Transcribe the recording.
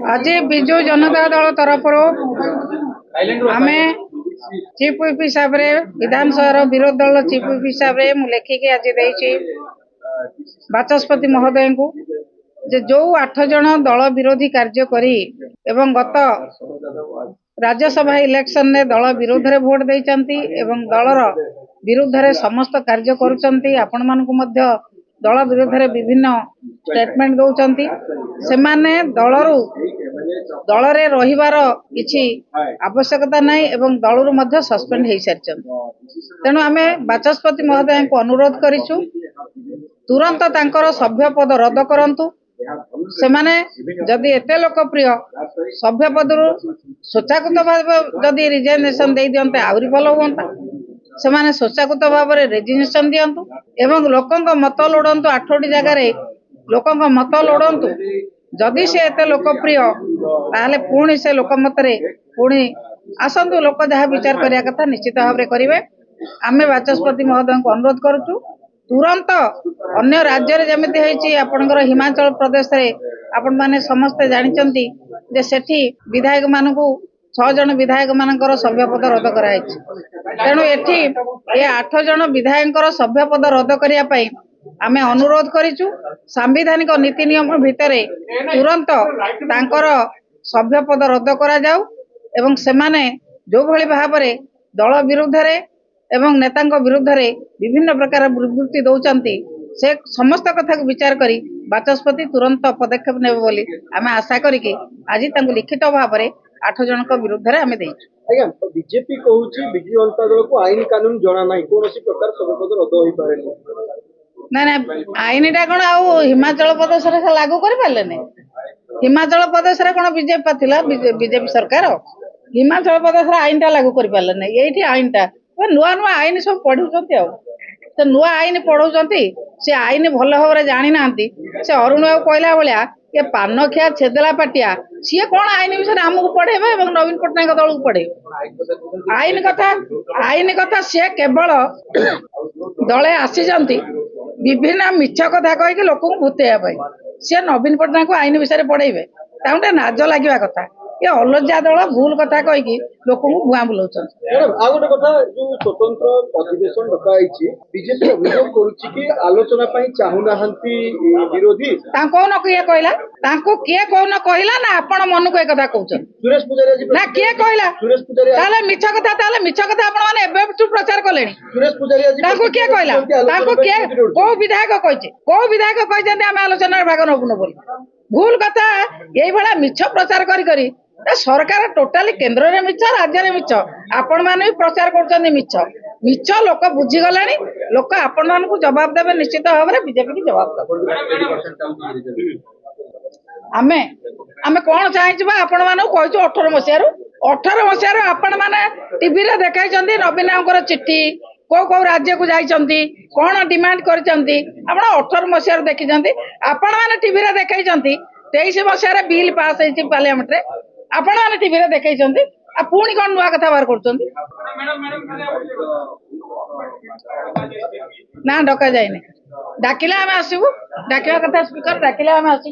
आज विजु जनता दल तरफ आम चीफ व्हिप हिसाब से विधानसभा विरोधी दल चीफ व्हिप हिसाब से मुझे लिखिकी आज देती बाचस्पति महोदय को जो 8 जन दल विरोधी कार्य करी एवं गत राज्यसभा इलेक्शन ने दल विरोध रे भोट देइचंती एवं दलर विरुद्ध रे समस्त कार्य करूचंती आपण मानकु मध्य दल विरोध रे विभिन्न स्टेटमेंट दउचंती से माने दल रे रहिबार किछि आवश्यकता नहीं एवं दलरु मध्य सस्पेंड हेइ सारचंती। तेणु आमे बाचस्पति महोदय को अनुरोध करिछु तुरंत तांकर सभ्य पद रद्द करंतु। से माने जदि एते लोकप्रिय सभ्य पदरु स्वच्छाकृत भाव जदि रिजाइनेशन दे दियंते आउरी भलो होंता। से माने स्वच्छाकृत भाव रे रेजिग्नेशन दियंतु एवं लोकंक मत लोडंतु 8टी जगह रे लोकंक मत लोडंतु। जदि से एते लोकप्रिय ताहले पुणी से लोकमत रे पुणी आसंतु लोक जहाँ विचार करिया कथा निश्चित भाव रे करिवे। आमे बाचस्पति महोदय को अनुरोध करूछु तुरंत अन्य राज्य रे जेमिति हेछि आपनकर हिमाचल प्रदेश रे आपण माने समस्त जानिचंती जे सेठी विधायक मानकू 6 जन विधायक मानकर सभ्य पद रद्द कराइछि। तेणु एठी ए 8 जन विधायकर सभ्य पद रद्द करिया पई आमे अनुरोध करिछु संवैधानिक नीति नियम भितरे तुरंत तांकर सभ्य पद रद्द करा जाऊ एवं से माने जो भली भाव रे दल विरुद्ध रे एवं नेतांक विरुद्ध रे विभिन्न प्रकार विवृत्ति दौचंती से समस्त कथा को विचार करी बाचस्पति तुरंत पदक्षेप नेबे बोली आमे आशा करिके आज तांको लिखित भाव रे 8 जनक विरुद्ध रे आमे देइछु। आज्ञा बीजेपी कहूची बिजू जनता दल को आईन कानून जना नाही कोनोसी प्रकार सभ्यपद रद्द होई पारे ना ना आईनटा कोन आ हिमाचल प्रदेश रे लागू करि पाले नै। हिमाचल प्रदेश रे कोन बीजेपी थिला बीजेपी सरकार हिमाचल प्रदेश रे आईनटा लागू करि पाले नै। एठी आईनटा नुआ नुआ आईन सब पढ़ुचंती आ से नुआ आईन पढ़ुचंती से आईन भल भाव रे जानि नांती से अरुण बाबू कहला भलिया ये पान खिया छेदला पाटिया सी कौन आईन विषय आमको पढ़ेबे एवं नवीन पट्टनायक दल को पढ़ेबे आईन कथा सी केवल दले आसी विभिन्न मिछ कथा कहीकि लोक भूतेवा सी नवीन पट्टनायक को आईन विषय पढ़ेबे ताउटे नाज लागिवा कथा ये अलज्जा दल भूल कथा कहीकि लोक भुआ बुलाउछन। आ गोटे कथा जो स्वतंत्र अधिवेशन डकाइछि बीजेपी अभियोग करूछि कि आलोचना पई चाहू नाहंती विरोधी तांको न किए कहला तांको किए कोन कहला ना आपण मन को ए कथा कहउछन सुरेश पुजारी ना किए कहला सुरेश पुजारी ताले मिछ कथा आपण माने एबे प्रचार कलेनी सुरेश पुजारी आज तांको किए कहला तांको किए को विधायक कहछन हम आलोचना भाग नबुन बोली भूल कथा एई भला मिछ प्रचार करी सरकार टोटाली केंद्र रे मिछ राज्य रे मिछ आपण माने भी प्रचार करछन मिछ लोक बुझी गलानी लोक आपण मान को जवाब देबे निश्चित भाव रे बीजेपी की जवाब देबे। आमे कोन चाहिबा आपण मान को कहछु 18 मसियारू आपण माने टीवी रे देखाइचंती नवीन अंकर चिट्ठी को राज्य को जाइचंती कोन डिमांड करचंती आपण 18 मसियारू देखिचंती आपण माने टीवी रे देखाइचंती 23 मसिया रे बिल पास हेछि पार्लियामेंट रे आपण माने टीवी रे देखाइचंती आ पुणी कोन नुआ कथा बार करचंती ना डका जायने डाकिला हमें आसीबू डाकिला कथा स्पीकर डाकिला हमें आसी।